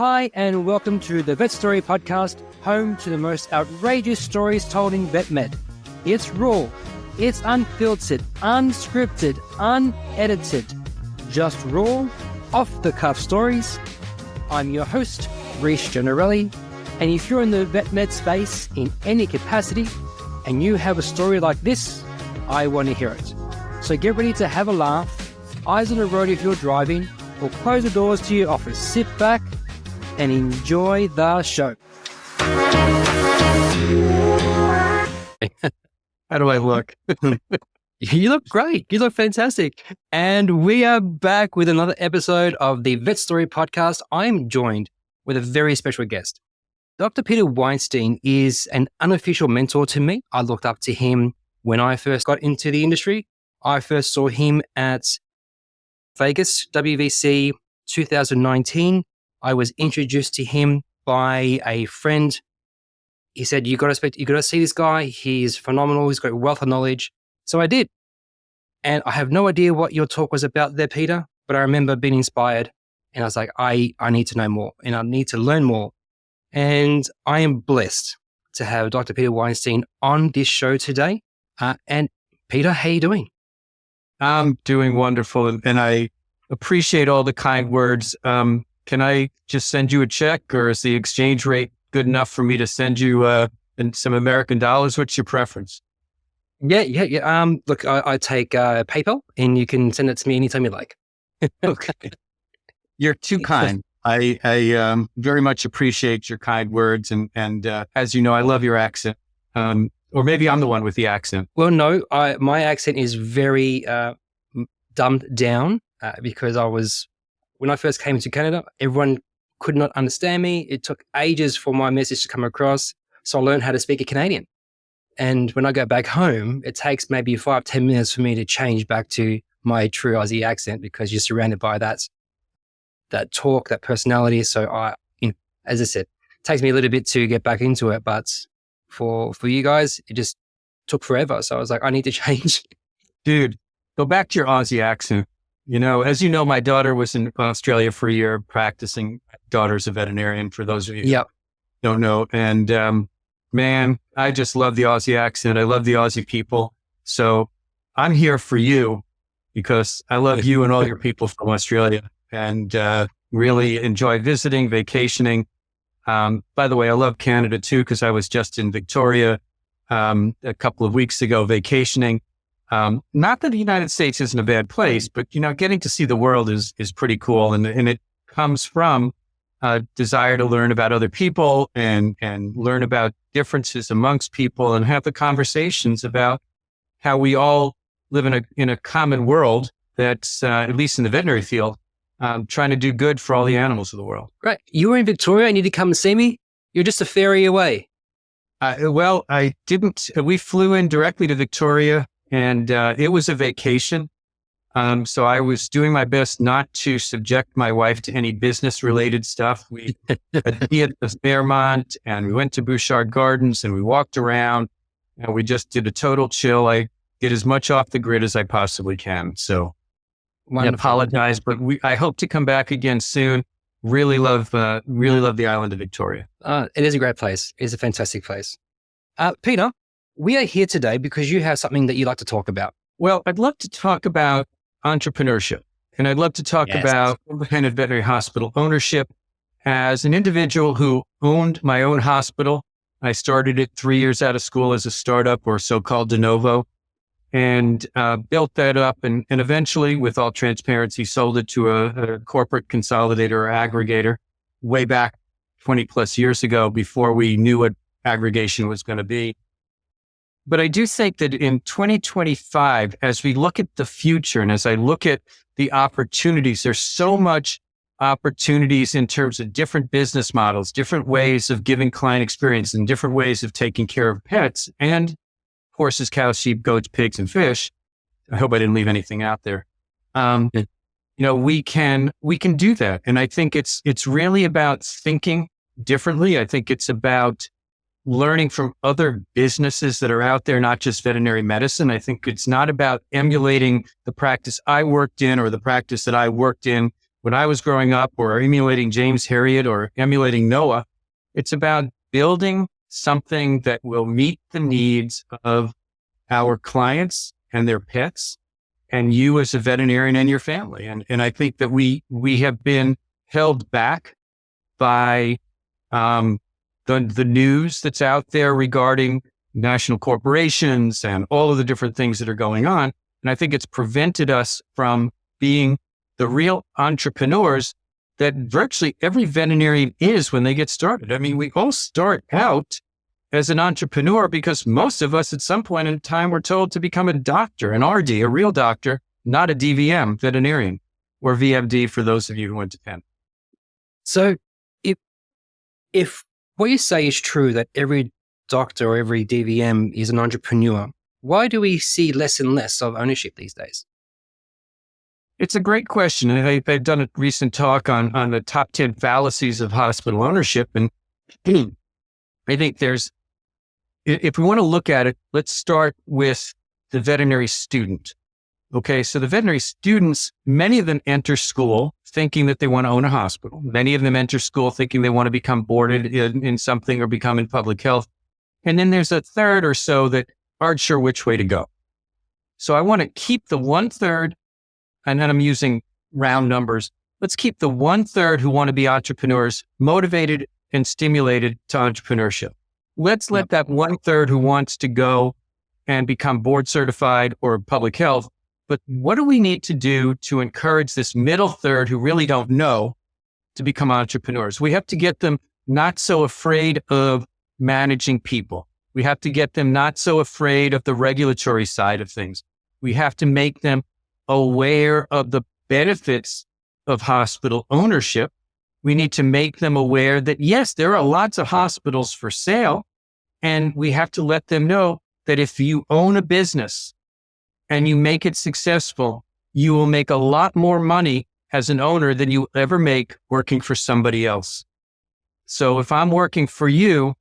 Hi, and welcome to the Vet Story Podcast, home to the most outrageous stories told in VetMed. It's raw, it's unfiltered, unscripted, unedited, just raw, off-the-cuff stories. I'm your host, Reece Generelli, and if you're in the VetMed space in any capacity, and you have a story like this, I want to hear it. So get ready to have a laugh, eyes on the road if you're driving, or close the doors to your office. Sit back and enjoy the show. How do I look? You look great. You look fantastic. And we are back with another episode of the Vet Story Podcast. I'm joined with a very special guest. Dr. Peter Weinstein is an unofficial mentor to me. I looked up to him when I first got into the industry. I first saw him at Vegas, WVC 2019. I was introduced to him by a friend. He said, you got to see this guy. He's phenomenal. He's got a wealth of knowledge. So I did. And I have no idea what your talk was about there, Peter, but I remember being inspired and I was like, I need to know more and I need to learn more. And I am blessed to have Dr. Peter Weinstein on this show today. And Peter, how are you doing? I'm doing wonderful and I appreciate all the kind words. Can I just send you a check, or is the exchange rate good enough for me to send you some American dollars? What's your preference? Yeah. Look, I take PayPal, and you can send it to me anytime you like. Okay. You're too kind. I very much appreciate your kind words. And as you know, I love your accent. Or maybe I'm the one with the accent. Well, no, my accent is very dumbed down because when I first came to Canada, everyone could not understand me. It took ages for my message to come across. So I learned how to speak a Canadian. And when I go back home, it takes maybe 5-10 minutes for me to change back to my true Aussie accent because you're surrounded by that talk, that personality. So as I said, it takes me a little bit to get back into it. But for you guys, it just took forever. So I was like, I need to change. Dude, go back to your Aussie accent. You know, as you know, my daughter was in Australia for a year practicing. Daughter's a veterinarian, for those of you who don't know. And man, I just love the Aussie accent. I love the Aussie people. So I'm here for you because I love you and all your people from Australia and really enjoy visiting, vacationing. By the way, I love Canada too, because I was just in Victoria a couple of weeks ago vacationing. Not that the United States isn't a bad place, but, you know, getting to see the world is pretty cool. And it comes from a desire to learn about other people and learn about differences amongst people and have the conversations about how we all live in a common world that's, at least in the veterinary field, trying to do good for all the animals of the world. Right. You were in Victoria and you need to come and see me? You're just a ferry away. Well, I didn't. We flew in directly to Victoria. And it was a vacation. So I was doing my best not to subject my wife to any business-related stuff. We at the Fairmont, and we went to Bouchard Gardens, and we walked around, and we just did a total chill. I get as much off the grid as I possibly can. So I apologize, but I hope to come back again soon. Really love the island of Victoria. It is a great place. It is a fantastic place. Peter, we are here today because you have something that you like to talk about. Well, I'd love to talk about entrepreneurship, and I'd love to talk about independent veterinary hospital ownership. As an individual who owned my own hospital, I started it 3 years out of school as a startup, or so-called de novo, and built that up and eventually, with all transparency, sold it to a corporate consolidator or aggregator way back 20 plus years ago before we knew what aggregation was going to be. But I do think that in 2025, as we look at the future and as I look at the opportunities, there's so much opportunities in terms of different business models, different ways of giving client experience and different ways of taking care of pets and horses, cows, sheep, goats, pigs, and fish. I hope I didn't leave anything out there. You know, we can do that. And I think it's really about thinking differently. I think it's about learning from other businesses that are out there, not just veterinary medicine. I think it's not about emulating the practice I worked in or the practice that I worked in when I was growing up, or emulating James Herriot or emulating Noah. It's about building something that will meet the needs of our clients and their pets, and you as a veterinarian and your family. And I think that we have been held back by the news that's out there regarding national corporations and all of the different things that are going on. And I think it's prevented us from being the real entrepreneurs that virtually every veterinarian is when they get started. I mean, we all start out as an entrepreneur because most of us at some point in time were told to become a doctor, an RD, a real doctor, not a DVM, veterinarian, or VMD for those of you who went to Penn. So if what you say is true, that every doctor or every DVM is an entrepreneur, why do we see less and less of ownership these days? It's a great question. And I've done a recent talk on the top 10 fallacies of hospital ownership. And I think if we want to look at it, let's start with the veterinary student. Okay, so the veterinary students, many of them enter school thinking that they want to own a hospital. Many of them enter school thinking they want to become boarded in something or become in public health. And then there's a third or so that aren't sure which way to go. So I want to keep the 1/3, and then I'm using round numbers. Let's keep the 1/3 who want to be entrepreneurs motivated and stimulated to entrepreneurship. Let's let that 1/3 who wants to go and become board certified or public health. But what do we need to do to encourage this middle third who really don't know to become entrepreneurs? We have to get them not so afraid of managing people. We have to get them not so afraid of the regulatory side of things. We have to make them aware of the benefits of hospital ownership. We need to make them aware that, yes, there are lots of hospitals for sale. And we have to let them know that if you own a business and you make it successful, you will make a lot more money as an owner than you ever make working for somebody else. So if I'm working for you,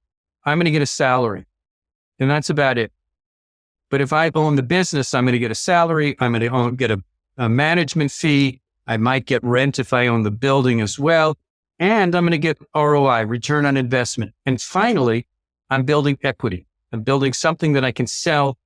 I'm going to get a salary, and that's about it. But if I own the business, I'm going to get a salary. I'm going to get a management fee. I might get rent if I own the building as well. And I'm going to get ROI, return on investment. And finally, I'm building equity. I'm building something that I can sell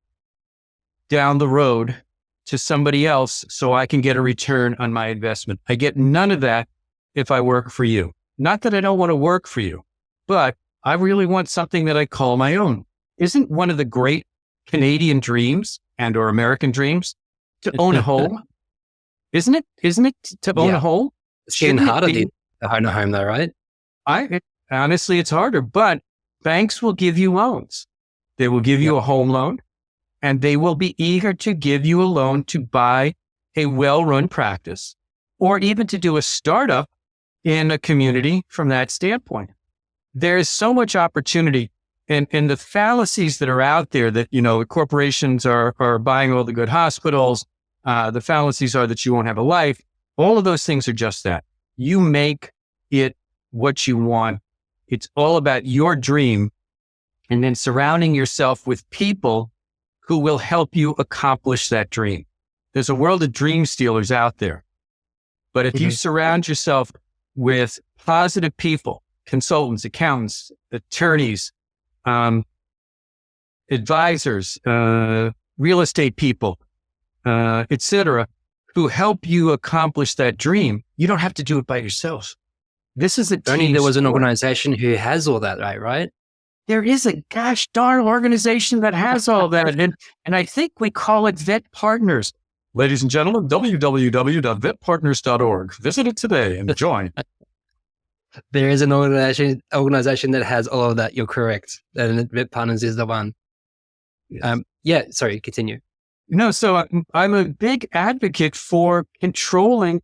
down the road to somebody else so I can get a return on my investment. I get none of that if I work for you. Not that I don't want to work for you, but I really want something that I call my own. Isn't one of the great Canadian dreams and or American dreams to own a home? Isn't it to own a home? It's getting harder to own a home though, right? Honestly, it's harder, but banks will give you loans. They will give you a home loan, and they will be eager to give you a loan to buy a well-run practice or even to do a startup in a community from that standpoint. There is so much opportunity, and the fallacies that are out there that, corporations are buying all the good hospitals. The fallacies are that you won't have a life. All of those things are just that. You make it what you want. It's all about your dream, and then surrounding yourself with people who will help you accomplish that dream. There's a world of dream stealers out there. But if you surround yourself with positive people, consultants, accountants, attorneys, advisors, real estate people, etc., who help you accomplish that dream, you don't have to do it by yourself. This is a team Only there was an sport. organization who has all that, right? There is a gosh darn organization that has all that. And I think we call it Vet Partners. Ladies and gentlemen, www.vetpartners.org. Visit it today and join. There is an organization that has all of that. You're correct. And Vet Partners is the one. Yes. Sorry, continue. So I'm a big advocate for controlling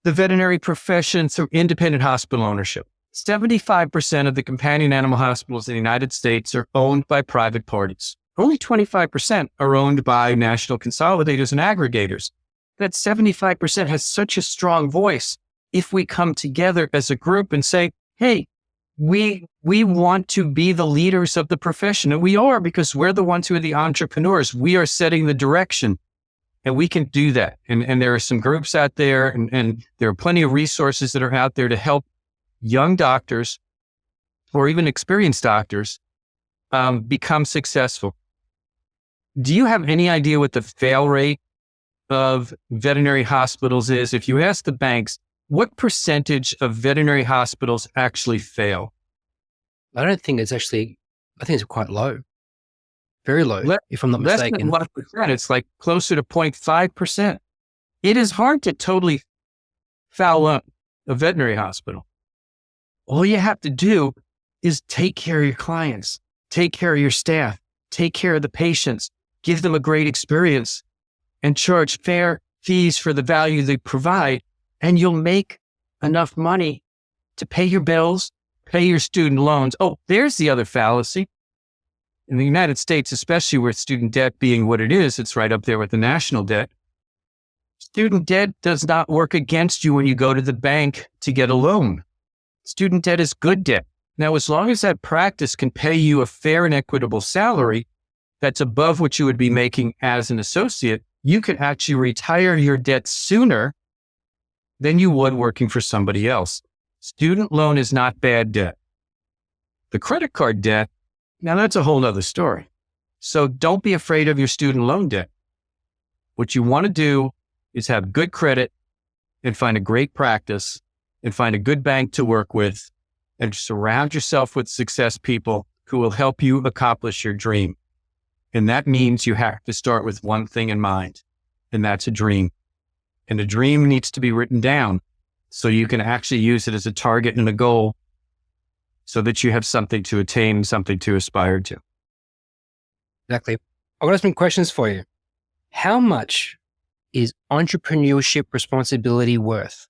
the veterinary profession through independent hospital ownership. 75% of the companion animal hospitals in the United States are owned by private parties. Only 25% are owned by national consolidators and aggregators. That 75% has such a strong voice. If we come together as a group and say, hey, we want to be the leaders of the profession, and we are, because we're the ones who are the entrepreneurs. We are setting the direction. And we can do that. And there are some groups out there and there are plenty of resources that are out there to help young doctors or even experienced doctors become successful. Do you have any idea what the fail rate of veterinary hospitals is? If you ask the banks, what percentage of veterinary hospitals actually fail? I don't think it's actually, I think it's quite low. Very low, if I'm not mistaken. Less than 1%. It's like closer to 0.5%. It is hard to totally foul up a veterinary hospital. All you have to do is take care of your clients, take care of your staff, take care of the patients, give them a great experience, and charge fair fees for the value they provide, and you'll make enough money to pay your bills, pay your student loans. Oh, there's the other fallacy. In the United States, especially with student debt being what it is, it's right up there with the national debt. Student debt does not work against you when you go to the bank to get a loan. Student debt is good debt. Now, as long as that practice can pay you a fair and equitable salary that's above what you would be making as an associate, you can actually retire your debt sooner than you would working for somebody else. Student loan is not bad debt. The credit card debt, now that's a whole nother story. So don't be afraid of your student loan debt. What you want to do is have good credit and find a great practice and find a good bank to work with and surround yourself with success people who will help you accomplish your dream. And that means you have to start with one thing in mind, and that's a dream. And a dream needs to be written down so you can actually use it as a target and a goal so that you have something to attain, something to aspire to. Exactly. I've got some questions for you. How much is entrepreneurship responsibility worth?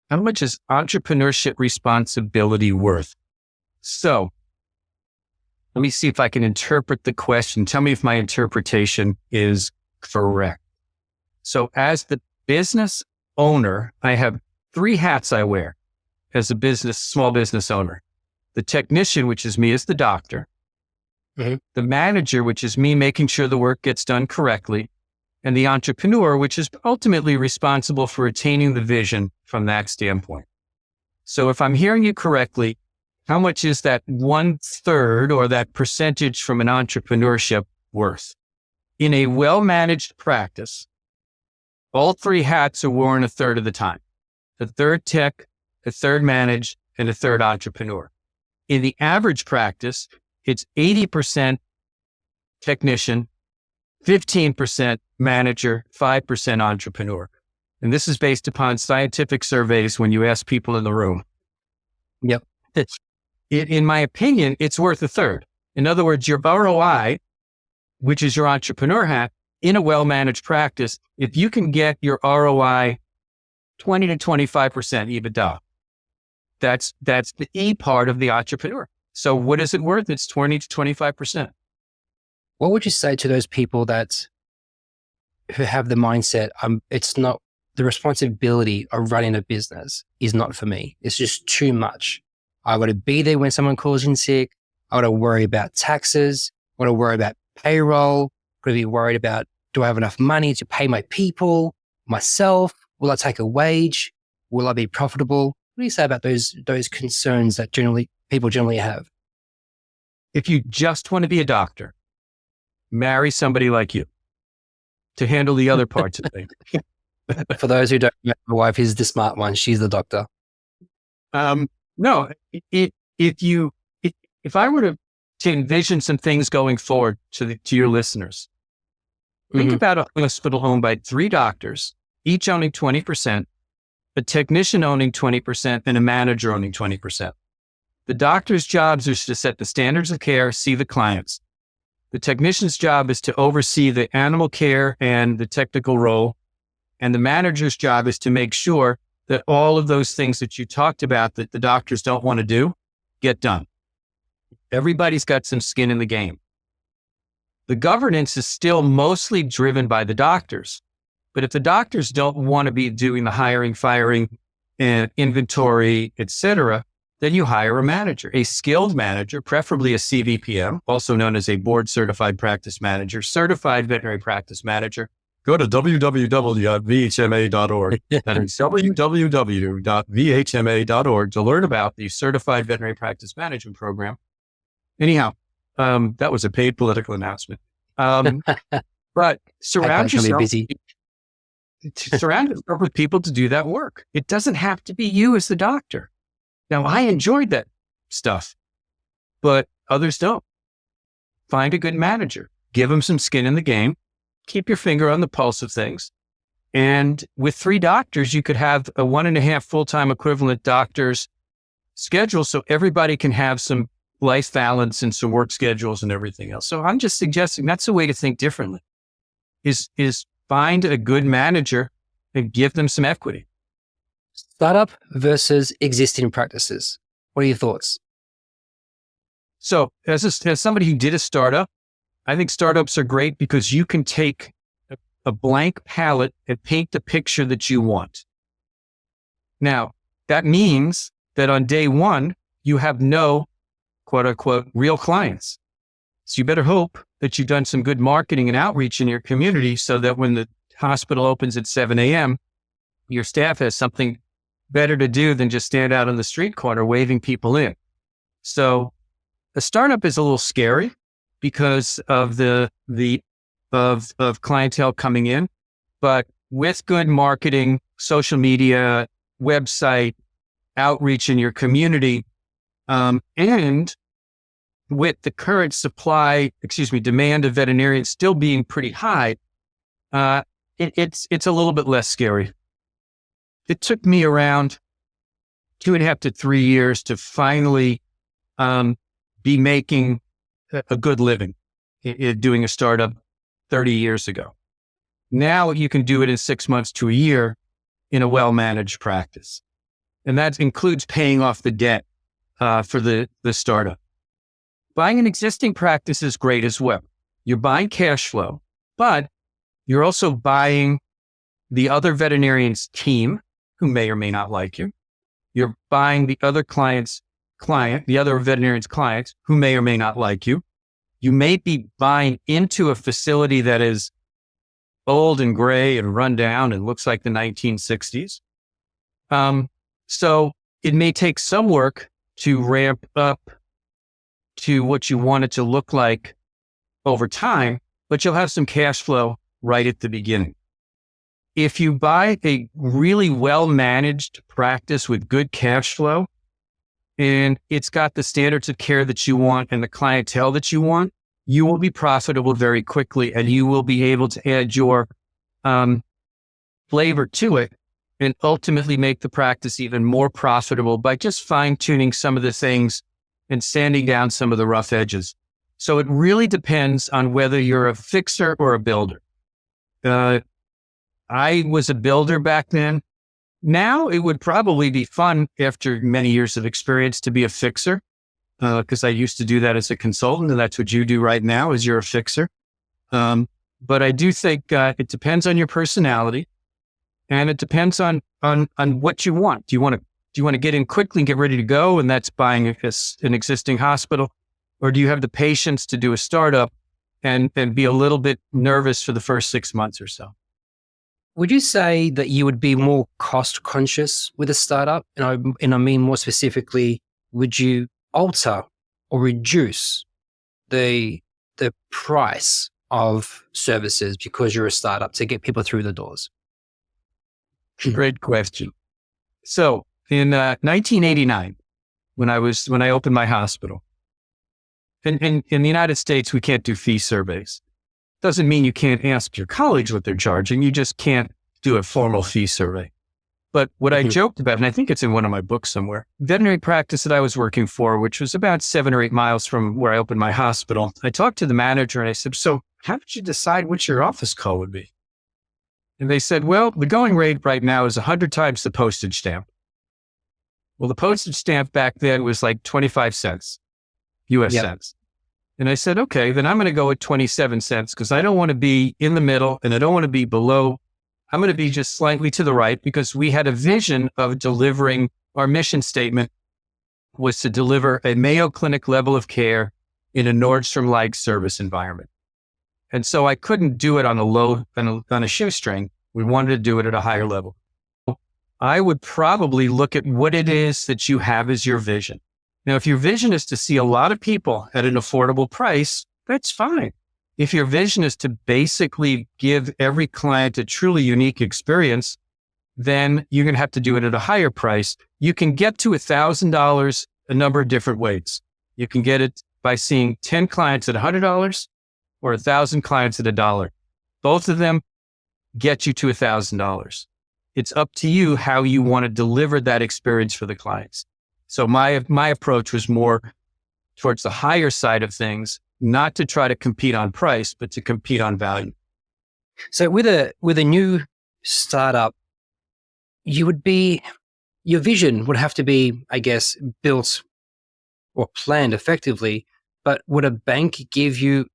How much is entrepreneurship responsibility worth? So let me see if I can interpret the question. Tell me if my interpretation is correct. So as the business owner, I have 3 hats I wear as a small business owner. The technician, which is me as the doctor. Mm-hmm. The manager, which is me making sure the work gets done correctly. And the entrepreneur, which is ultimately responsible for attaining the vision from that standpoint. So if I'm hearing you correctly, how much is that 1/3 or that percentage from an entrepreneurship worth? In a well-managed practice, all 3 hats are worn 1/3 of the time. 1/3 tech, 1/3 manage, and 1/3 entrepreneur. In the average practice, it's 80% technician, 15% manager, 5% entrepreneur. And this is based upon scientific surveys when you ask people in the room. Yep. In my opinion, it's worth 1/3. In other words, your ROI, which is your entrepreneur hat, in a well-managed practice, if you can get your ROI 20 to 25% EBITDA, that's the E part of the entrepreneur. So what is it worth? It's 20 to 25%. What would you say to those people who have the mindset, it's not the responsibility of running a business is not for me. It's just too much. I got to be there when someone calls in sick. I got to worry about taxes. I got to worry about payroll. Got to be worried about, do I have enough money to pay my people, myself? Will I take a wage? Will I be profitable? What do you say about those concerns that people generally have? If you just want to be a doctor, marry somebody like you to handle the other parts of things. For those who don't know, my wife is the smart one. She's the doctor. No, if I were to envision some things going forward to your listeners, think about a hospital owned by 3 doctors, each owning 20%, a technician owning 20%, and a manager owning 20%. The doctor's jobs is to set the standards of care, see the clients. The technician's job is to oversee the animal care and the technical role. And the manager's job is to make sure that all of those things that you talked about that the doctors don't want to do, get done. Everybody's got some skin in the game. The governance is still mostly driven by the doctors. But if the doctors don't want to be doing the hiring, firing, and inventory, etc., then you hire a manager, a skilled manager, preferably a CVPM, also known as a board certified practice manager, certified veterinary practice manager. Go to www.vhma.org. That is www.vhma.org to learn about the Certified Veterinary Practice Management Program. Anyhow, that was a paid political announcement. But surround yourself with people to do that work. It doesn't have to be you as the doctor. Now, I enjoyed that stuff, but others don't. Find a good manager. Give them some skin in the game. Keep your finger on the pulse of things. And with 3 doctors, you could have a 1.5 full-time equivalent doctors schedule so everybody can have some life balance and some work schedules and everything else. So I'm just suggesting that's a way to think differently, is find a good manager and give them some equity. Startup versus existing practices. What are your thoughts? So as somebody who did a startup, I think startups are great because you can take a blank palette and paint the picture that you want. Now, that means that on day one, you have no quote unquote real clients. So you better hope that you've done some good marketing and outreach in your community so that when the hospital opens at 7 a.m., your staff has something better to do than just stand out on the street corner waving people in. So a startup is a little scary because of the clientele coming in, but with good marketing, social media, website, outreach in your community, and with the current demand of veterinarians still being pretty high, it's a little bit less scary. It took me around 2.5 to 3 years to finally be making a good living doing a startup 30 years ago. Now you can do it in 6 months to a year in a well-managed practice. And that includes paying off the debt for the startup. Buying an existing practice is great as well. You're buying cash flow, but you're also buying the other veterinarian's team who may or may not like you. You're buying the other the other veterinarian's clients who may or may not like you. You may be buying into a facility that is old and gray and run down and looks like the 1960s. So it may take some work to ramp up to what you want it to look like over time, but you'll have some cash flow right at the beginning. If you buy a really well-managed practice with good cash flow, and it's got the standards of care that you want and the clientele that you want, you will be profitable very quickly, and you will be able to add your flavor to it and ultimately make the practice even more profitable by just fine-tuning some of the things and sanding down some of the rough edges. So it really depends on whether you're a fixer or a builder. I was a builder back then. Now it would probably be fun after many years of experience to be a fixer, because I used to do that as a consultant, and that's what you do right now is you're a fixer. But I do think it depends on your personality, and it depends on what you want. Do you want to get in quickly and get ready to go, and that's buying an existing hospital? Or do you have the patience to do a startup and be a little bit nervous for the first 6 months or so? Would you say that you would be more cost conscious with a startup? And I mean more specifically, would you alter or reduce the price of services because you're a startup to get people through the doors? Great question. So in 1989, when I opened my hospital, in the United States, we can't do fee surveys. Doesn't mean you can't ask your colleagues what they're charging. You just can't do a formal fee survey. But what I joked about, and I think it's in one of my books somewhere, veterinary practice that I was working for, which was about 7 or 8 miles from where I opened my hospital, I talked to the manager and I said, so how did you decide what your office call would be? And they said, well, the going rate right now is 100 times the postage stamp. Well, the postage stamp back then was like 25 cents, US cents. And I said, okay, then I'm going to go at 27 cents because I don't want to be in the middle and I don't want to be below. I'm going to be just slightly to the right because we had a vision of delivering our mission statement was to deliver a Mayo Clinic level of care in a Nordstrom-like service environment. And so I couldn't do it on a shoestring. We wanted to do it at a higher level. I would probably look at what it is that you have as your vision. Now, if your vision is to see a lot of people at an affordable price, that's fine. If your vision is to basically give every client a truly unique experience, then you're going to have to do it at a higher price. You can get to $1,000 a number of different ways. You can get it by seeing 10 clients at $100 or 1,000 clients at $1. Both of them get you to $1,000. It's up to you how you want to deliver that experience for the clients. So my approach was more towards the higher side of things, not to try to compete on price, but to compete on value. So with a new startup, your vision would have to be, I guess, built or planned effectively, but would a bank give you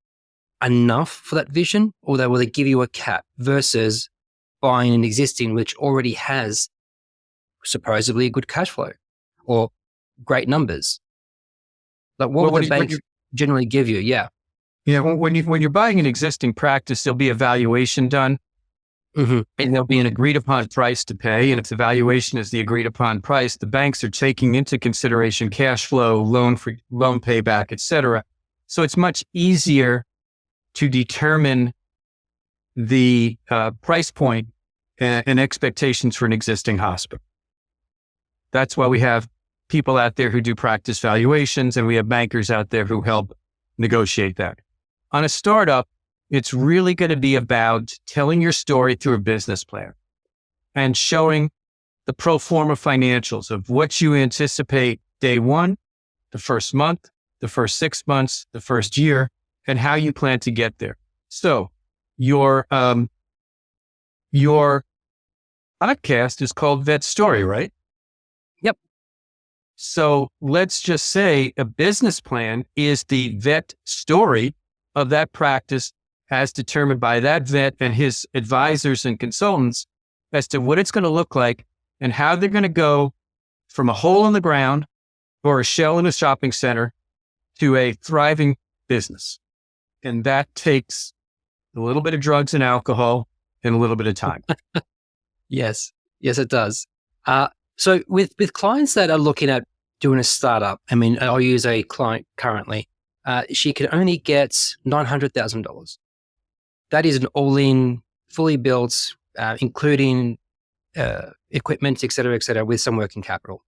enough for that vision, or will they give you a cap versus buying an existing which already has supposedly good cash flow or great numbers? Like what would the bank generally give you? Yeah. Yeah. When you're buying an existing practice, there'll be a valuation done, and there'll be an agreed upon price to pay. And if the valuation is the agreed upon price, the banks are taking into consideration cash flow, loan payback, et cetera. So it's much easier to determine the price point and expectations for an existing hospital. That's why we have people out there who do practice valuations, and we have bankers out there who help negotiate that. On a startup, it's really going to be about telling your story through a business plan and showing the pro forma financials of what you anticipate day one, the first month, the first 6 months, the first year, and how you plan to get there. So your podcast is called Vet Story, right? Yep. So let's just say a business plan is the vet story of that practice as determined by that vet and his advisors and consultants as to what it's going to look like and how they're going to go from a hole in the ground or a shell in a shopping center to a thriving business. And that takes a little bit of drugs and alcohol and a little bit of time. Yes, it does. So with clients that are looking at doing a startup, I mean, I'll use a client currently. She can only get $900,000. That is an all-in, fully built, including equipment, et cetera, with some working capital.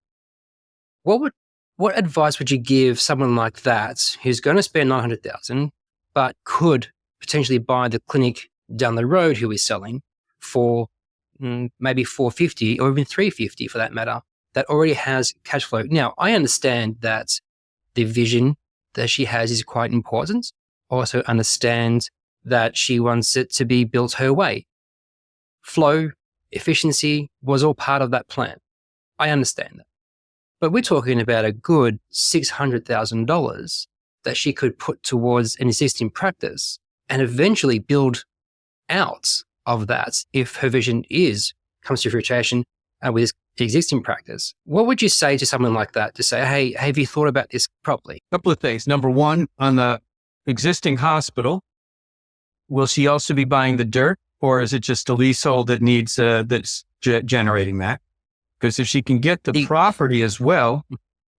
What advice would you give someone like that who's going to spend $900,000, but could potentially buy the clinic down the road who is selling for maybe $450 or even $350 for that matter, that already has cash flow? Now, I understand that the vision that she has is quite important. I also understand that she wants it to be built her way. Flow, efficiency was all part of that plan. I understand that. But we're talking about a good $600,000 that she could put towards an existing practice and eventually build out of that if her vision comes to fruition with the existing practice. What would you say to someone like that to say, hey, have you thought about this properly? A couple of things. Number one, on the existing hospital, will she also be buying the dirt, or is it just a leasehold that needs that's generating that? Because if she can get the property as well,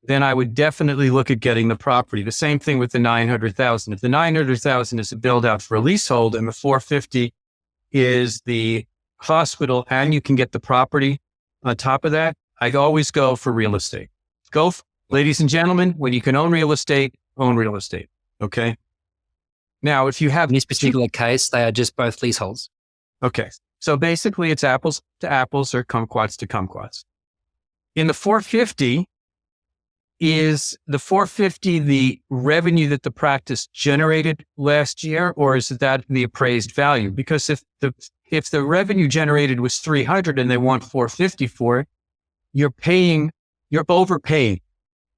then I would definitely look at getting the property. The same thing with the $900,000. If the $900,000 is a build out for a leasehold and the $450 is the hospital and you can get the property on top of that, I'd always go for real estate. Ladies and gentlemen, when you can own real estate, own real estate. Okay. Now, if you have in this particular case, they are just both leaseholds. Okay. So basically it's apples to apples or kumquats to kumquats. In the 450, is the 450 the revenue that the practice generated last year, or is that the appraised value? Because if the revenue generated was 300 and they want 450 for it, you're overpaying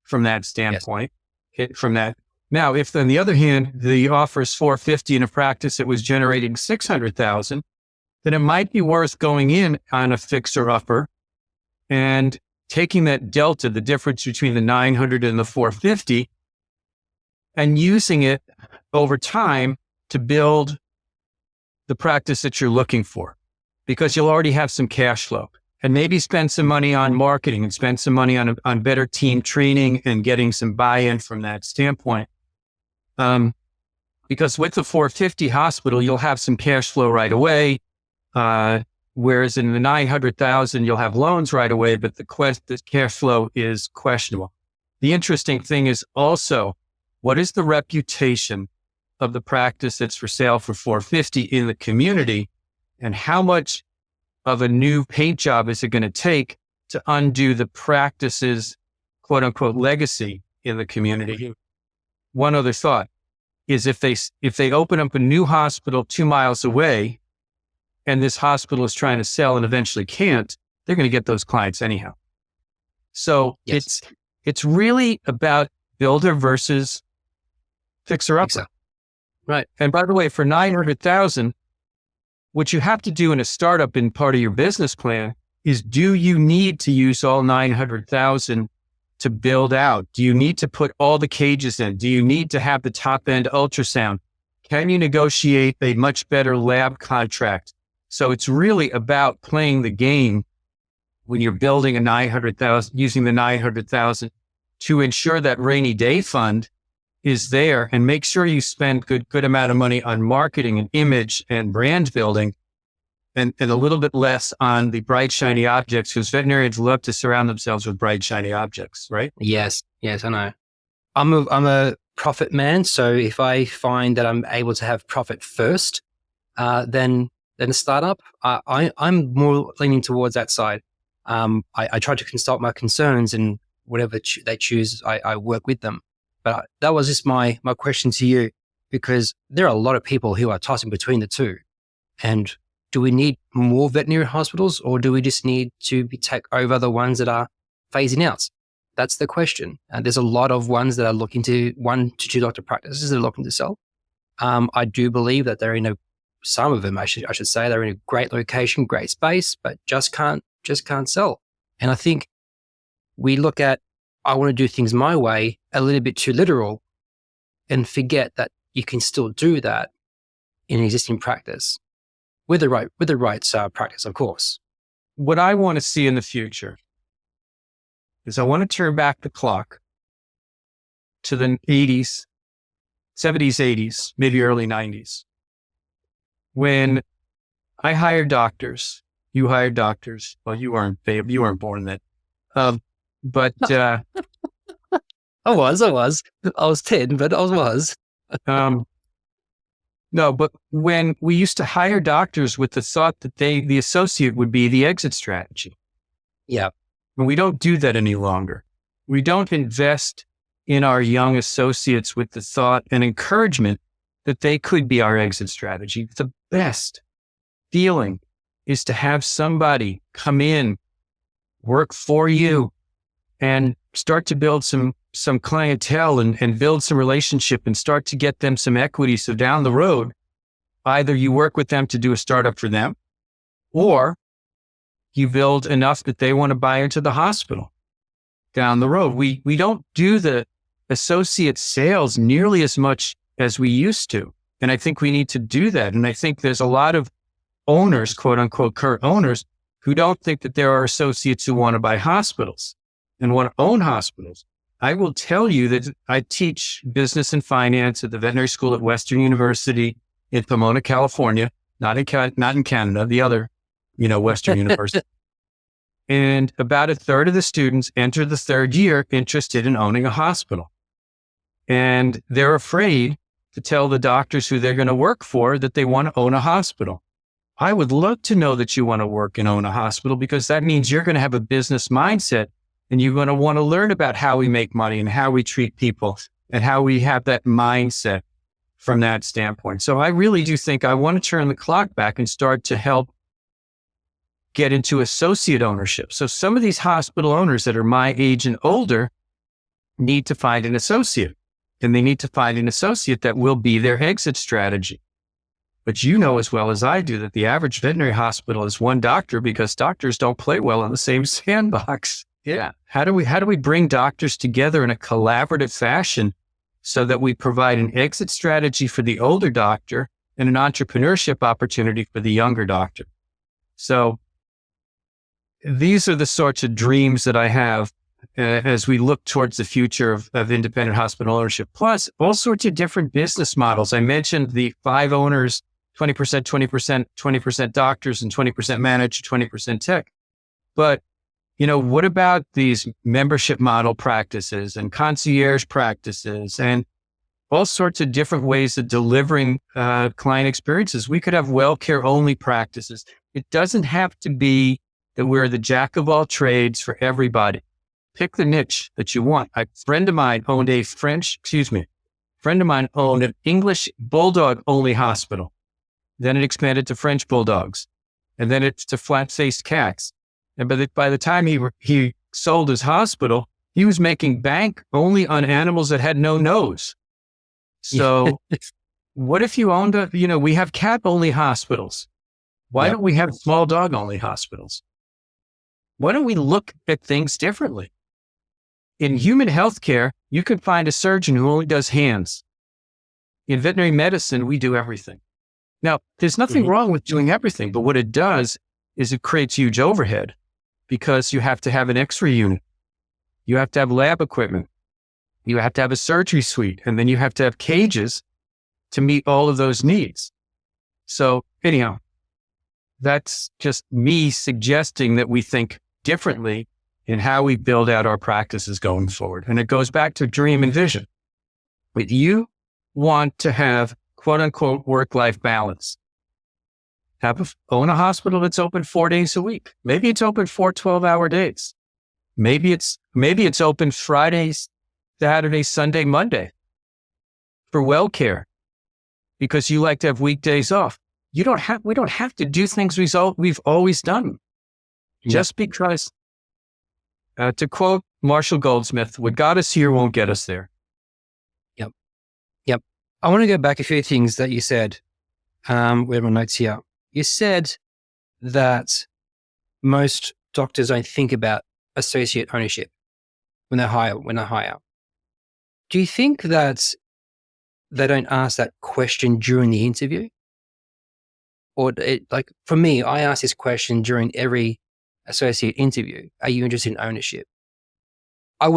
from that standpoint. Yes. From that. Now, if on the other hand, the offer is 450 in a practice that was generating 600,000, then it might be worth going in on a fixer upper and taking that delta, the difference between the 900 and the 450, and using it over time to build the practice that you're looking for, because you'll already have some cash flow, and maybe spend some money on marketing and spend some money on better team training and getting some buy-in from that standpoint. Because with the 450 hospital, you'll have some cash flow right away. Whereas in the 900,000, you'll have loans right away, but the cash flow is questionable. The interesting thing is also, what is the reputation of the practice that's for sale for 450 in the community? And how much of a new paint job is it going to take to undo the practice's quote unquote legacy in the community? One other thought is, if they open up a new hospital 2 miles away, and this hospital is trying to sell and eventually can't, they're going to get those clients anyhow. So yes, it's really about builder versus fixer-upper. Exactly. Right. And by the way, for 900,000, what you have to do in a startup in part of your business plan is, do you need to use all 900,000 to build out? Do you need to put all the cages in? Do you need to have the top-end ultrasound? Can you negotiate a much better lab contract? So it's really about playing the game when you're building a 900,000, using the 900,000 to ensure that rainy day fund is there, and make sure you spend good amount of money on marketing and image and brand building, and a little bit less on the bright, shiny objects, because veterinarians love to surround themselves with bright, shiny objects, right? Yes, I know. I'm a profit man. So if I find that I'm able to have profit first, then a startup, I'm more leaning towards that side. I try to consult my concerns, and whatever they choose, I work with them. But that was just my question to you, because there are a lot of people who are tossing between the two. And do we need more veterinary hospitals, or do we just need to take over the ones that are phasing out? That's the question. There's a lot of ones that are looking to 1 to 2 doctor practices that are looking to sell. I do believe that they're some of them, I should say, they're in a great location, great space, but just can't sell. And I think we look at, I want to do things my way, a little bit too literal, and forget that you can still do that in an existing practice with the right practice, of course. What I want to see in the future is, I want to turn back the clock to the 80s, 70s, 80s, maybe early 90s. When I hired doctors, you hired doctors. Well, you weren't born then. But I was 10, but I was. No, but when we used to hire doctors with the thought that the associate would be the exit strategy. Yeah. And we don't do that any longer. We don't invest in our young associates with the thought and encouragement that they could be our exit strategy. The best feeling is to have somebody come in, work for you, and start to build some clientele and build some relationship and start to get them some equity. So down the road, either you work with them to do a startup for them, or you build enough that they want to buy into the hospital down the road. We don't do the associate sales nearly as much as we used to. And I think we need to do that. And I think there's a lot of owners, quote unquote, current owners, who don't think that there are associates who want to buy hospitals and want to own hospitals. I will tell you that I teach business and finance at the veterinary school at Western University in Pomona, California, not in Canada, the other, Western University. And about a third of the students enter the third year interested in owning a hospital. And they're afraid to tell the doctors who they're going to work for that they want to own a hospital. I would love to know that you want to work and own a hospital, because that means you're going to have a business mindset, and you're going to want to learn about how we make money and how we treat people and how we have that mindset from that standpoint. So I really do think I want to turn the clock back and start to help get into associate ownership. So some of these hospital owners that are my age and older need to find an associate, and they need to find an associate that will be their exit strategy. But you know as well as I do that the average veterinary hospital is one doctor, because doctors don't play well in the same sandbox. Yeah. How do we bring doctors together in a collaborative fashion so that we provide an exit strategy for the older doctor and an entrepreneurship opportunity for the younger doctor? So these are the sorts of dreams that I have as we look towards the future of independent hospital ownership, plus all sorts of different business models. I mentioned the 5 owners, 20%, 20%, 20% doctors, and 20% managed, 20% tech. But, what about these membership model practices and concierge practices and all sorts of different ways of delivering client experiences? We could have well care only practices. It doesn't have to be that we're the jack of all trades for everybody. Pick the niche that you want. A friend of mine owned an English bulldog only hospital. Then it expanded to French bulldogs, and then it's to flat-faced cats. And by the time he sold his hospital, he was making bank only on animals that had no nose. So what if you owned we have cat only hospitals. Why don't we have small dog only hospitals? Why don't we look at things differently? In human healthcare, you can find a surgeon who only does hands. In veterinary medicine, we do everything. Now, there's nothing wrong with doing everything, but what it does is it creates huge overhead because you have to have an X-ray unit. You have to have lab equipment. You have to have a surgery suite, and then you have to have cages to meet all of those needs. So anyhow, that's just me suggesting that we think differently in how we build out our practices going forward. And it goes back to dream and vision. But you want to have quote unquote work-life balance. Own a hospital that's open 4 days a week. Maybe it's open 4 12-hour days. Maybe it's open Fridays, Saturday, Sunday, Monday for well care because you like to have weekdays off. We don't have to do things we've always done. Just because, to quote Marshall Goldsmith, what got us here won't get us there. Yep. I want to go back a few things that you said. We have my notes here. You said that most doctors don't think about associate ownership when they hire. Do you think that they don't ask that question during the interview? Or for me, I ask this question during every associate interview. Are you interested in ownership? I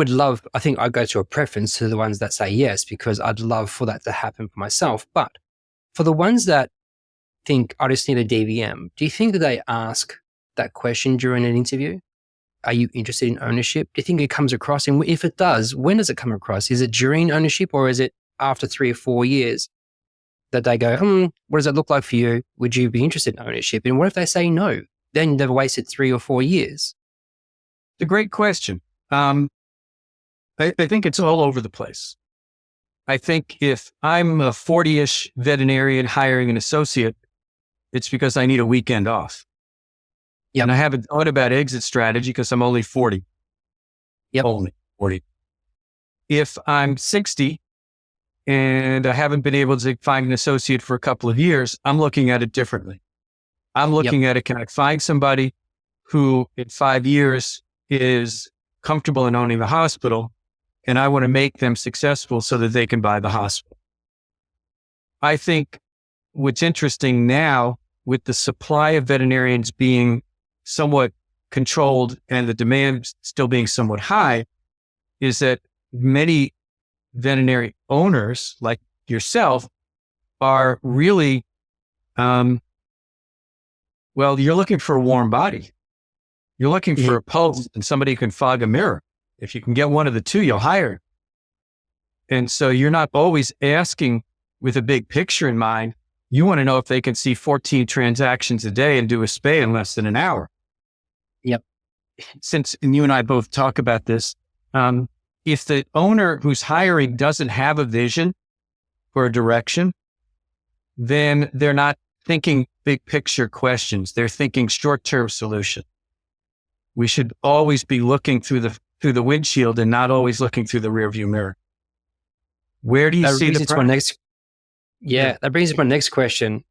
think I'd go to a preference to the ones that say yes, because I'd love for that to happen for myself. But for the ones that think I just need a DVM, do you think that they ask that question during an interview? Are you interested in ownership? Do you think it comes across? And if it does, when does it come across? Is it during ownership, or is it after 3 or 4 years that they go, what does that look like for you? Would you be interested in ownership? And what if they say no? Then they've wasted 3 or 4 years. It's a great question. I think it's all over the place. I think if I'm a 40-ish veterinarian hiring an associate, it's because I need a weekend off. And I haven't thought about exit strategy because I'm only 40. Only 40. If I'm 60 and I haven't been able to find an associate for a couple of years, I'm looking at it differently. I'm looking at it, can I find somebody who in 5 years is comfortable in owning the hospital, and I want to make them successful so that they can buy the hospital. I think what's interesting now, with the supply of veterinarians being somewhat controlled and the demand still being somewhat high, is that many veterinary owners like yourself are really, you're looking for a warm body. You're looking for a pulse and somebody who can fog a mirror. If you can get one of the two, you'll hire. And so you're not always asking with a big picture in mind. You want to know if they can see 14 transactions a day and do a spay in less than an hour. Since, and you and I both talk about this, if the owner who's hiring doesn't have a vision or a direction, then they're not thinking big picture questions. They're thinking short-term solution. We should always be looking through the windshield and not always looking through the rearview mirror. Where do you see the that brings me to my next question.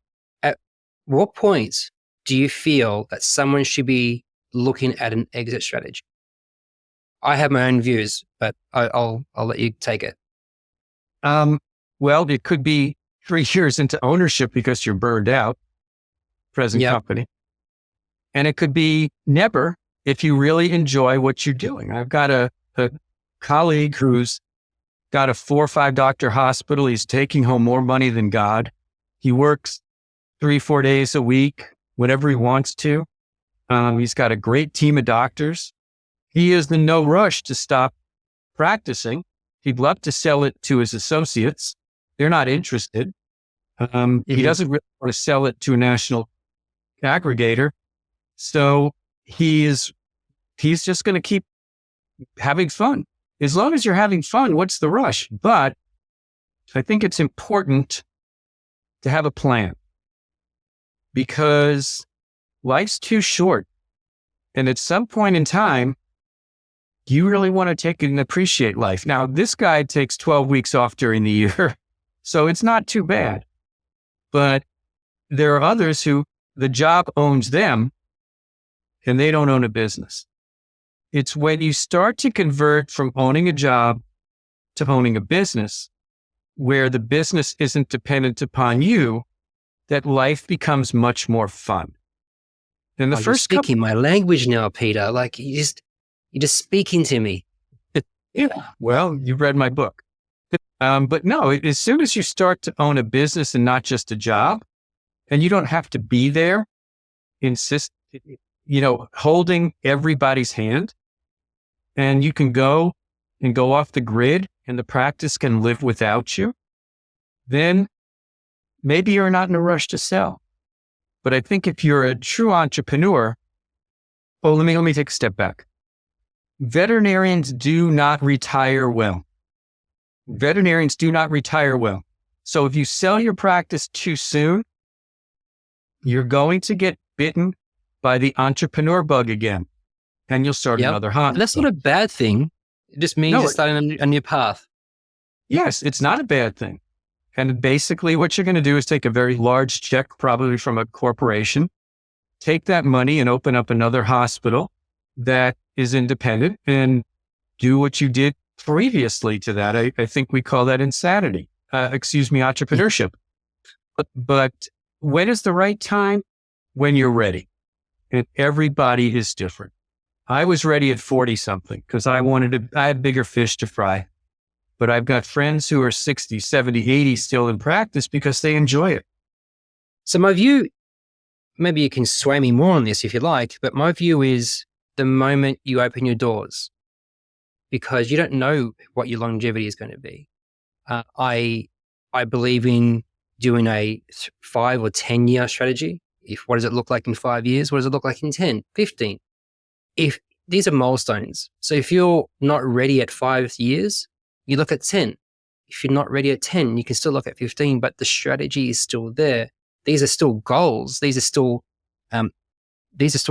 At what point do you feel that someone should be looking at an exit strategy? I have my own views, but I'll let you take it. Well, it could be 3 years into ownership because you're burned out, present company. And it could be never if you really enjoy what you're doing. I've got a colleague who's got a 4 or 5 doctor hospital. He's taking home more money than God. He works 3-4 days a week, whenever he wants to. He's got a great team of doctors. He is in no rush to stop practicing. He'd love to sell it to his associates. They're not interested. He doesn't really want to sell it to a national aggregator. So he's just going to keep having fun. As long as you're having fun, what's the rush? But I think it's important to have a plan because life's too short. And at some point in time, you really want to take and appreciate life. Now, this guy takes 12 weeks off during the year, so it's not too bad. But there are others who the job owns them and they don't own a business. It's when you start to convert from owning a job to owning a business where the business isn't dependent upon you that life becomes much more fun. And the first speaking my language now, Peter. Like you're just speaking to me. Yeah. Well, you read my book. But no, as soon as you start to own a business and not just a job, and you don't have to be there, holding everybody's hand, and you can go off the grid and the practice can live without you, then maybe you're not in a rush to sell. But I think if you're a true entrepreneur, let me take a step back. Veterinarians do not retire well. Veterinarians do not retire well. So if you sell your practice too soon, you're going to get bitten by the entrepreneur bug again, and you'll start another hunt. That's not a bad thing. It just means you're starting a new path. Yes, it's not a bad thing. And basically what you're going to do is take a very large check, probably from a corporation, take that money and open up another hospital that is independent and do what you did previously to that. I think we call that insanity. Entrepreneurship. But when is the right time? When you're ready. And everybody is different. I was ready at 40 something because I had bigger fish to fry. But I've got friends who are 60, 70, 80 still in practice because they enjoy it. So my view, maybe you can sway me more on this if you like, but my view is the moment you open your doors, because you don't know what your longevity is going to be. I believe in doing a 5 or 10 year strategy. What does it look like in 5 years? What does it look like in 10, 15? If these are milestones. So if you're not ready at 5 years, you look at 10. If you're not ready at 10, you can still look at 15, but the strategy is still there. These are still goals. These are still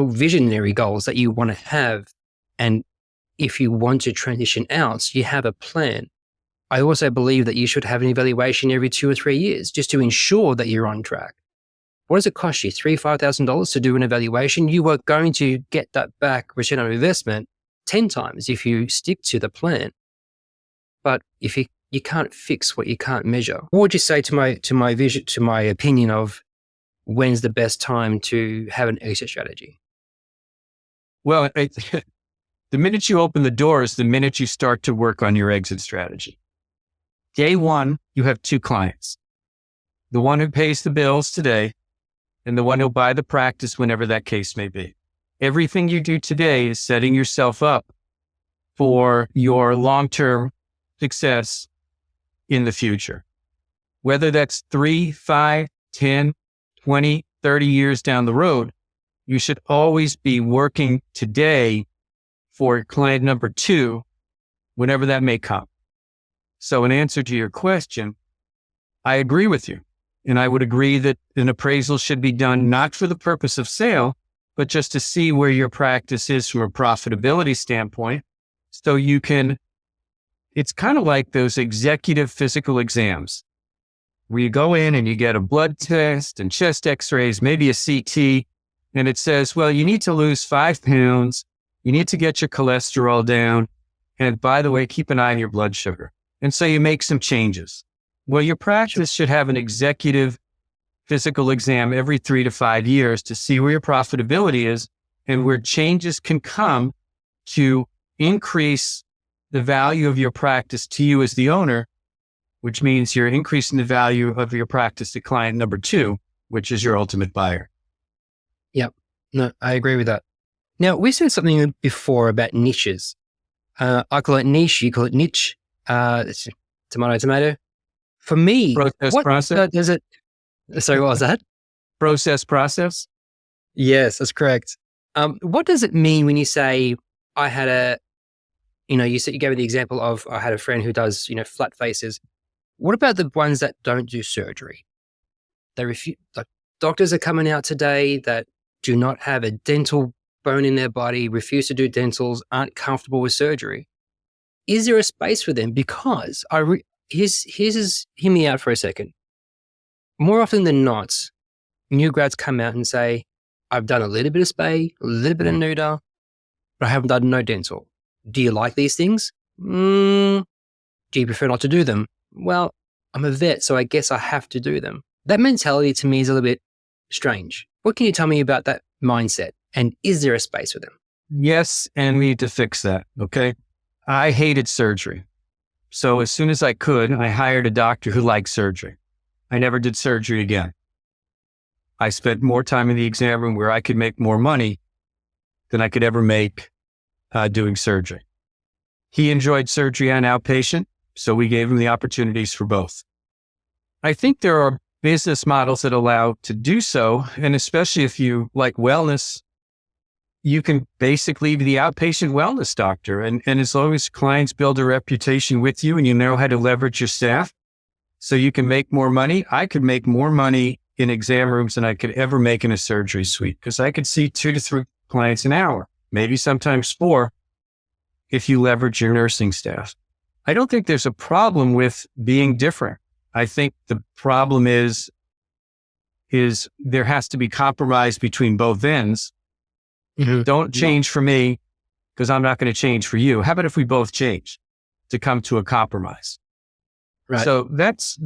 visionary goals that you want to have. And if you want to transition out, you have a plan. I also believe that you should have an evaluation every 2 or 3 years just to ensure that you're on track. What does it cost you? $3,000, $5,000 to do an evaluation? You are going to get that back return on investment 10 times if you stick to the plan. But if you can't fix what you can't measure, what would you say to my vision, to my opinion of when's the best time to have an exit strategy? Well, the minute you open the doors, the minute you start to work on your exit strategy. Day one, you have 2 clients. The one who pays the bills today and the one who'll buy the practice whenever that case may be. Everything you do today is setting yourself up for your long-term success in the future. Whether that's 3, 5, 10, 20, 30 years down the road, you should always be working today for client number 2, whenever that may come. So in answer to your question, I agree with you. And I would agree that an appraisal should be done not for the purpose of sale, but just to see where your practice is from a profitability standpoint. So you can, it's kind of like those executive physical exams where you go in and you get a blood test and chest x-rays, maybe a CT, and it says, well, you need to lose 5 pounds. You need to get your cholesterol down. And by the way, keep an eye on your blood sugar. And so you make some changes. Well, your practice should have an executive physical exam every 3 to 5 years to see where your profitability is and where changes can come to increase the value of your practice to you as the owner, which means you're increasing the value of your practice to client number 2, which is your ultimate buyer. Yep. No, I agree with that. Now, we said something before about niches. I call it niche, you call it niche. It's tomato, tomato. For me, process. Does it? Sorry, what was that? Process. Yes, that's correct. What does it mean when you say I had you gave me the example of I had a friend who does, flat faces. What about the ones that don't do surgery? They refuse. Like, doctors are coming out today that do not have a dental bone in their body, refuse to do dentals, aren't comfortable with surgery. Is there a space for them? Because hear me out for a second. More often than not, new grads come out and say, I've done a little bit of spay, a little bit of neuter, but I haven't done no dental. Do you like these things? Do you prefer not to do them? Well, I'm a vet, so I guess I have to do them. That mentality to me is a little bit strange. What can you tell me about that mindset? And is there a space for them? Yes, and we need to fix that, okay? I hated surgery. So as soon as I could, I hired a doctor who liked surgery. I never did surgery again. I spent more time in the exam room where I could make more money than I could ever make doing surgery. He enjoyed surgery on outpatient, so we gave him the opportunities for both. I think there are business models that allow to do so, and especially if you like wellness, you can basically be the outpatient wellness doctor. And as long as clients build a reputation with you and you know how to leverage your staff so you can make more money, I could make more money in exam rooms than I could ever make in a surgery suite because I could see 2 to 3 clients an hour, maybe sometimes 4 if you leverage your nursing staff. I don't think there's a problem with being different. I think the problem is there has to be compromise between both ends. Mm-hmm. Don't change for me because I'm not going to change for you. How about if we both change to come to a compromise? Right. So that's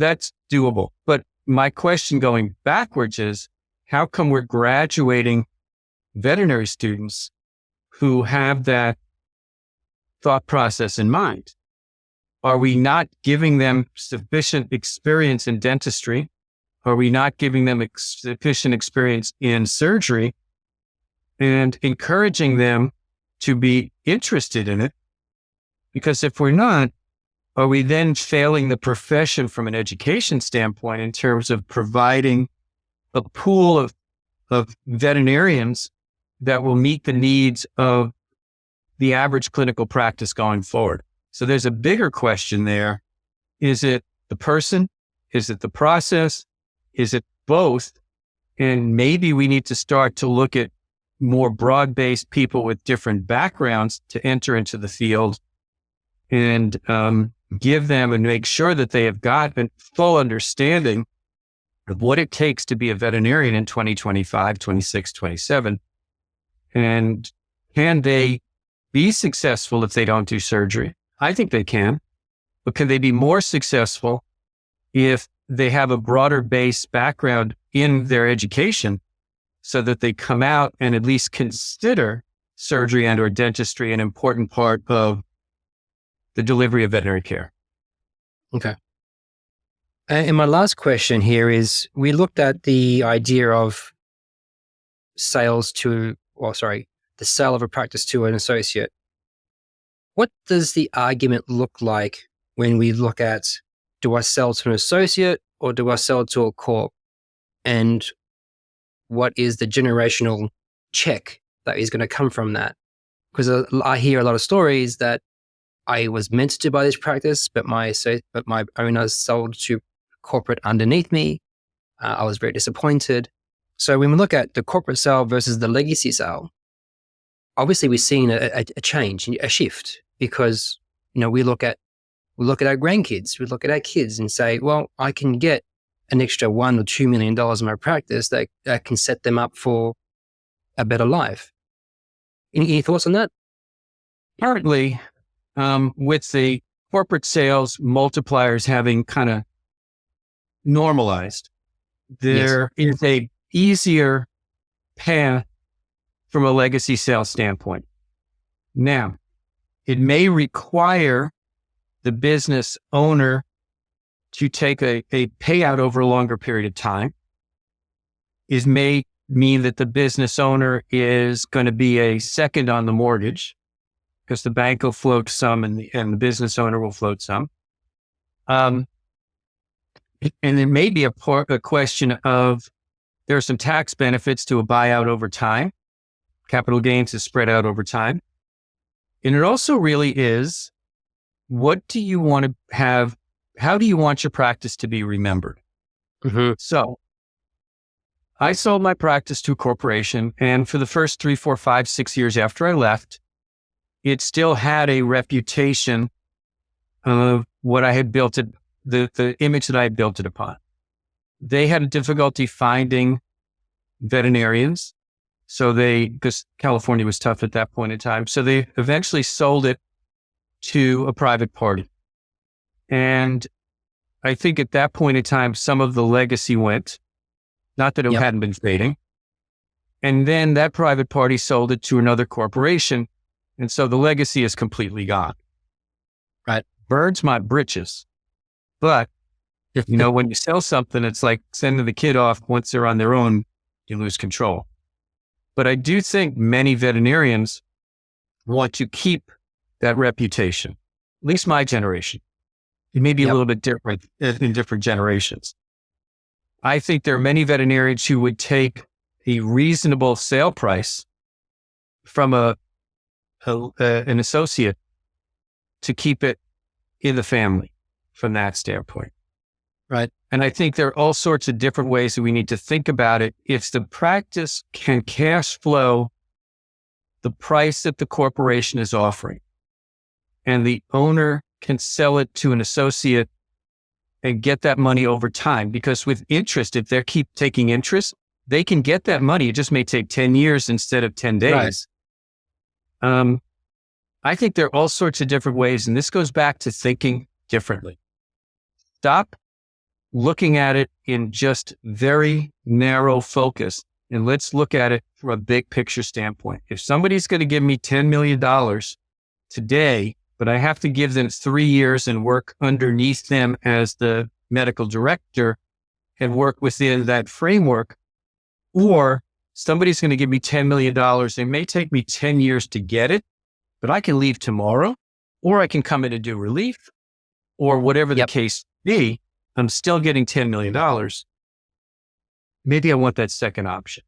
doable. But my question going backwards is, how come we're graduating veterinary students who have that thought process in mind? Are we not giving them sufficient experience in dentistry? Are we not giving them sufficient experience in surgery and encouraging them to be interested in it? Because if we're not, are we then failing the profession from an education standpoint in terms of providing a pool of veterinarians that will meet the needs of the average clinical practice going forward? So there's a bigger question there. Is it the person? Is it the process? Is it both? And maybe we need to start to look at more broad-based people with different backgrounds to enter into the field and give them and make sure that they have got a full understanding of what it takes to be a veterinarian in 2025, 26, 27. And can they be successful if they don't do surgery? I think they can. But can they be more successful if they have a broader base background in their education so that they come out and at least consider surgery and or dentistry an important part of the delivery of veterinary care? Okay. And my last question here is, we looked at the idea of the sale of a practice to an associate. What does the argument look like when we look at, do I sell to an associate or do I sell to a corp? And what is the generational check that is going to come from that? Because I hear a lot of stories that I was meant to buy this practice, but my owner sold to corporate underneath me. I was very disappointed. So when we look at the corporate sale versus the legacy sale, obviously we're seeing a change, a shift, because we look at our grandkids, we look at our kids and say, well, I can get an extra $1 or $2 million in my practice that can set them up for a better life. Any thoughts on that? Currently, with the corporate sales multipliers having kind of normalized, there is a easier path from a legacy sales standpoint. Now, it may require the business owner to take a payout over a longer period of time. It may mean that the business owner is going to be a second on the mortgage because the bank will float some and the business owner will float some. And it may be a question of there are some tax benefits to a buyout over time. Capital gains is spread out over time. And it also really is, what do you want to have? How do you want your practice to be remembered? Mm-hmm. So I sold my practice to a corporation, and for the first 3, 4, 5, 6 years after I left, it still had a reputation of what I had built it, the image that I had built it upon. They had a difficulty finding veterinarians. So because California was tough at that point in time. So they eventually sold it to a private party. And I think at that point in time, some of the legacy went, not that it hadn't been fading. And then that private party sold it to another corporation. And so the legacy is completely gone. Right. Burns my britches. But, when you sell something, it's like sending the kid off. Once they're on their own, you lose control. But I do think many veterinarians want to keep that reputation, at least my generation. It may be a little bit different in different generations. I think there are many veterinarians who would take a reasonable sale price from an associate to keep it in the family from that standpoint. Right. And I think there are all sorts of different ways that we need to think about it. If the practice can cash flow the price that the corporation is offering, and the owner can sell it to an associate and get that money over time, because with interest, if they keep taking interest, they can get that money. It just may take 10 years instead of 10 days. Right. I think there are all sorts of different ways, and this goes back to thinking differently. Stop looking at it in just very narrow focus, and let's look at it from a big picture standpoint. If somebody's going to give me $10 million today, but I have to give them 3 years and work underneath them as the medical director and work within that framework, or somebody's going to give me $10 million. It may take me 10 years to get it, but I can leave tomorrow, or I can come in and do relief, or whatever the case be. I'm still getting $10 million. Maybe I want that second option.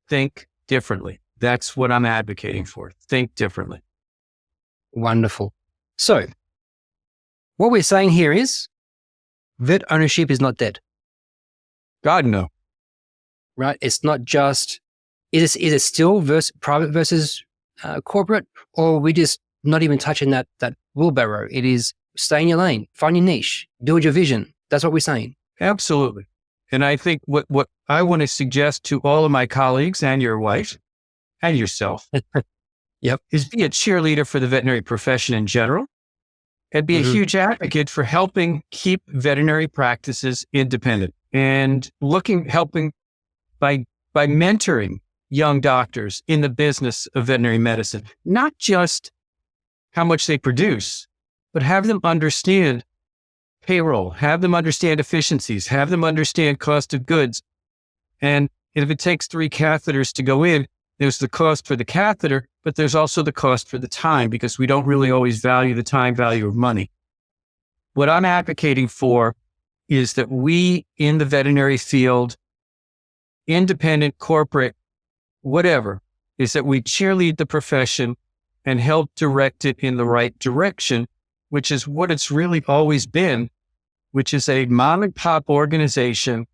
Think differently. That's what I'm advocating for. Think differently. Wonderful. So what we're saying here is vet ownership is not dead. God, no. Right? It's not just, is it still private versus corporate, or are we just not even touching that wheelbarrow? It is stay in your lane, find your niche, build your vision. That's what we're saying. Absolutely. And I think what I want to suggest to all of my colleagues and your wife and yourself is be a cheerleader for the veterinary profession in general, and be a huge advocate for helping keep veterinary practices independent, and helping by mentoring young doctors in the business of veterinary medicine, not just how much they produce, but have them understand payroll, have them understand efficiencies, have them understand cost of goods. And if it takes 3 catheters to go in, there's the cost for the catheter, but there's also the cost for the time, because we don't really always value the time value of money. What I'm advocating for is that we in the veterinary field, independent, corporate, whatever, is that we cheerlead the profession and help direct it in the right direction, which is what it's really always been, which is a mom and pop organization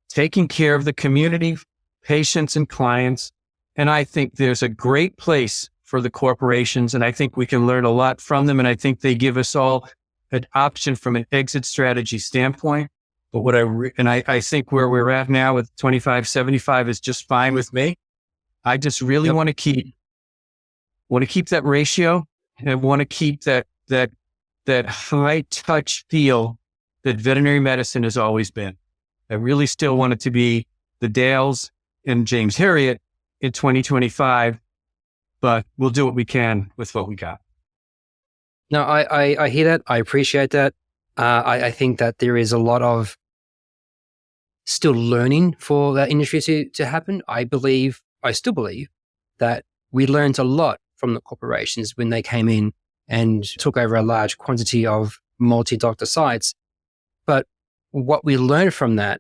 taking care of the community, patients and clients. And I think there's a great place for the corporations, and I think we can learn a lot from them. And I think they give us all an option from an exit strategy standpoint. But I think where we're at now with 25-75 is just fine with me. I just really want to keep that ratio And I want to keep that high touch feel that veterinary medicine has always been. I really still want it to be the Dales and James Harriet in 2025, but we'll do what we can with what we got. No, I hear that. I appreciate that. I think that there is a lot of still learning for that industry to happen. I still believe that we learned a lot from the corporations when they came in and took over a large quantity of multi-doctor sites. But what we learned from that,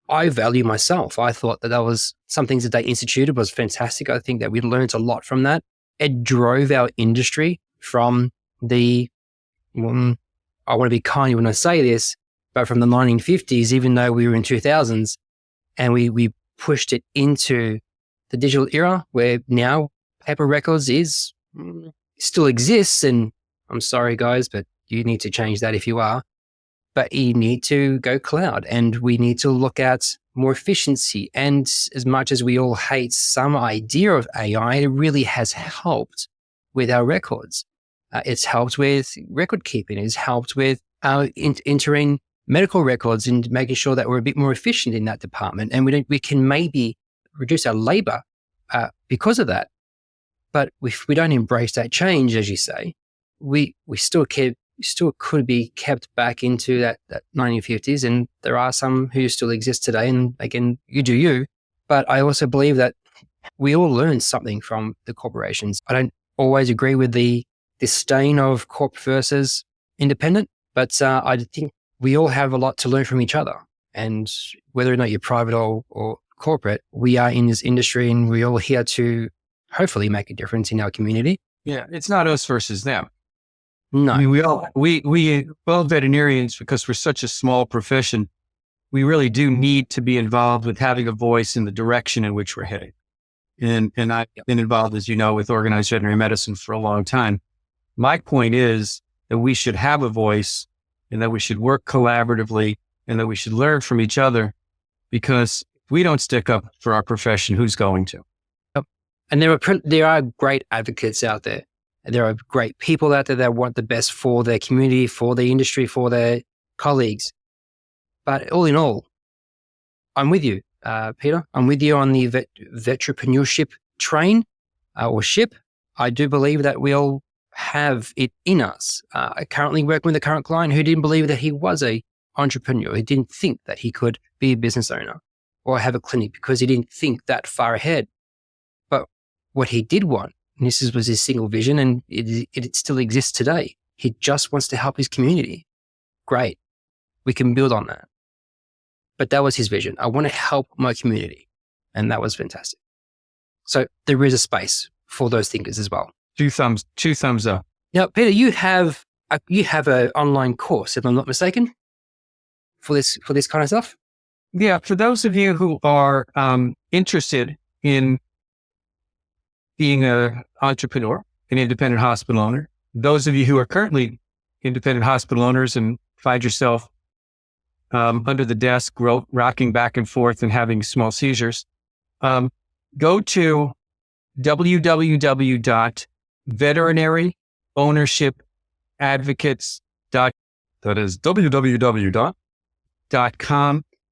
I value myself. I thought that was some things that they instituted was fantastic. I think that we learned a lot from that. It drove our industry from I want to be kind when I say this, but from the 1950s, even though we were in 2000s, and we pushed it into the digital era where now paper records still exists. And I'm sorry, guys, but you need to change that if you are. But you need to go cloud, and we need to look at more efficiency. And as much as we all hate some idea of AI, it really has helped with our records. It's helped with record keeping. It's helped with entering medical records and making sure that we're a bit more efficient in that department. And we can maybe reduce our labor because of that. But if we don't embrace that change, as you say, we still could be kept back into that 1950s. And there are some who still exist today. And again, you do you. But I also believe that we all learn something from the corporations. I don't always agree with the disdain of corp versus independent, but I think we all have a lot to learn from each other. And whether or not you're private or corporate, we are in this industry and we're all here to hopefully make a difference in our community. Yeah, it's not us versus them. No. I mean, we all veterinarians, because we're such a small profession, we really do need to be involved with having a voice in the direction in which we're heading. And I've been involved, as you know, with organized veterinary medicine for a long time. My point is that we should have a voice and that we should work collaboratively and that we should learn from each other, because if we don't stick up for our profession, who's going to? And there are great advocates out there. There are great people out there that want the best for their community, for the industry, for their colleagues. But all in all, I'm with you, Peter. I'm with you on the vetrepreneurship train or ship. I do believe that we all have it in us. I currently work with a current client who didn't believe that he was an entrepreneur. He didn't think that he could be a business owner or have a clinic because he didn't think that far ahead. But what he did want, and this was his single vision, and it still exists today. He just wants to help his community. Great. We can build on that. But that was his vision. I want to help my community. And that was fantastic. So there is a space for those thinkers as well. Two thumbs up. Now, Peter, you have an online course, if I'm not mistaken, for this kind of stuff. Yeah, for those of you who are interested in being an entrepreneur, an independent hospital owner, those of you who are currently independent hospital owners and find yourself under the desk, rocking back and forth and having small seizures, go to www.veterinaryownershipadvocates.com. That is www.com.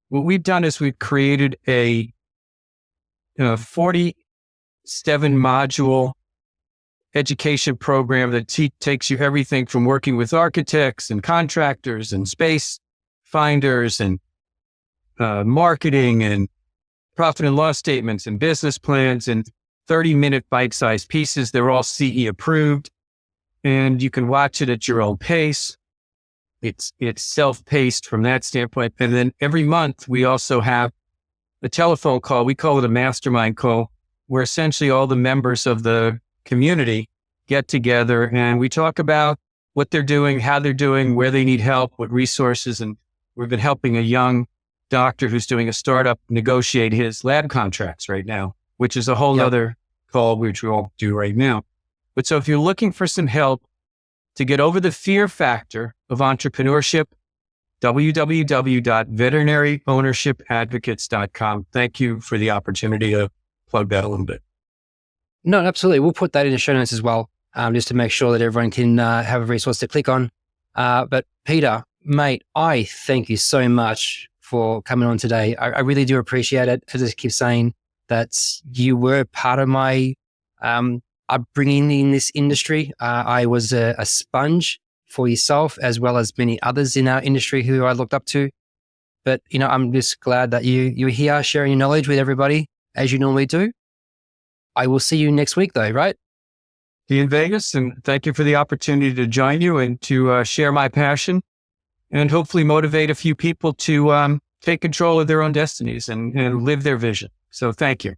What we've done is we've created a 47 module education program that takes you everything from working with architects and contractors and space finders and marketing and profit and loss statements and business plans and 30-minute bite-sized pieces. They're all CE approved, and you can watch it at your own pace. It's self-paced from that standpoint. And then every month we also have a telephone call. We call it a mastermind call, where essentially all the members of the community get together and we talk about what they're doing, how they're doing, where they need help, what resources. And we've been helping a young doctor who's doing a startup negotiate his lab contracts right now, which is a whole other call, which we all do right now. But so if you're looking for some help to get over the fear factor of entrepreneurship, www.veterinaryownershipadvocates.com. Thank you for the opportunity to plug that a little bit. No, absolutely. We'll put that in the show notes as well. just to make sure that everyone can have a resource to click on. But Peter, mate, I thank you so much for coming on today. I really do appreciate it. As I keep saying, that you were part of my upbringing in this industry. I was a sponge for yourself, as well as many others in our industry who I looked up to. But, I'm just glad that you're here sharing your knowledge with everybody, as you normally do. I will see you next week though, right? Be in Vegas, and thank you for the opportunity to join you and to share my passion and hopefully motivate a few people to take control of their own destinies and live their vision. So thank you.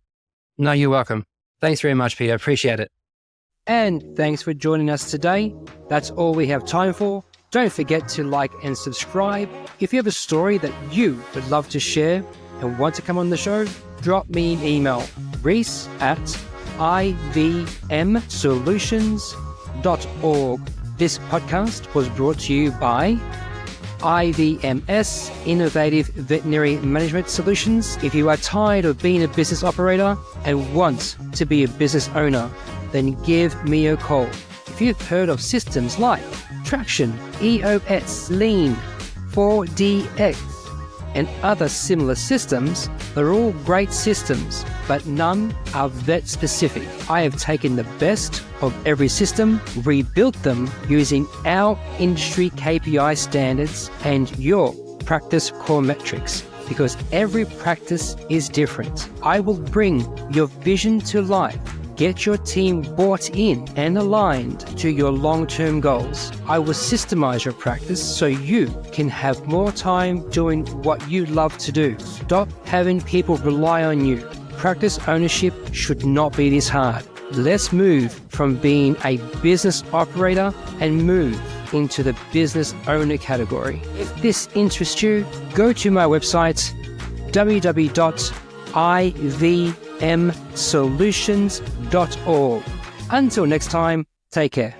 No, you're welcome. Thanks very much, Peter. Appreciate it. And thanks for joining us today. That's all we have time for. Don't forget to like and subscribe. If you have a story that you would love to share and want to come on the show, drop me an email, reese@ivmsolutions.org. This podcast was brought to you by IVMS, Innovative Veterinary Management Solutions. If you are tired of being a business operator and want to be a business owner, then give me a call. If you've heard of systems like Traction, EOS, Lean, 4DX, and other similar systems, they're all great systems, but none are vet specific. I have taken the best of every system, rebuilt them using our industry KPI standards and your practice core metrics, because every practice is different. I will bring your vision to life. Get your team bought in and aligned to your long-term goals. I will systemize your practice so you can have more time doing what you love to do. Stop having people rely on you. Practice ownership should not be this hard. Let's move from being a business operator and move into the business owner category. If this interests you, go to my website, www.ivmsolutions.org. Until next time, take care.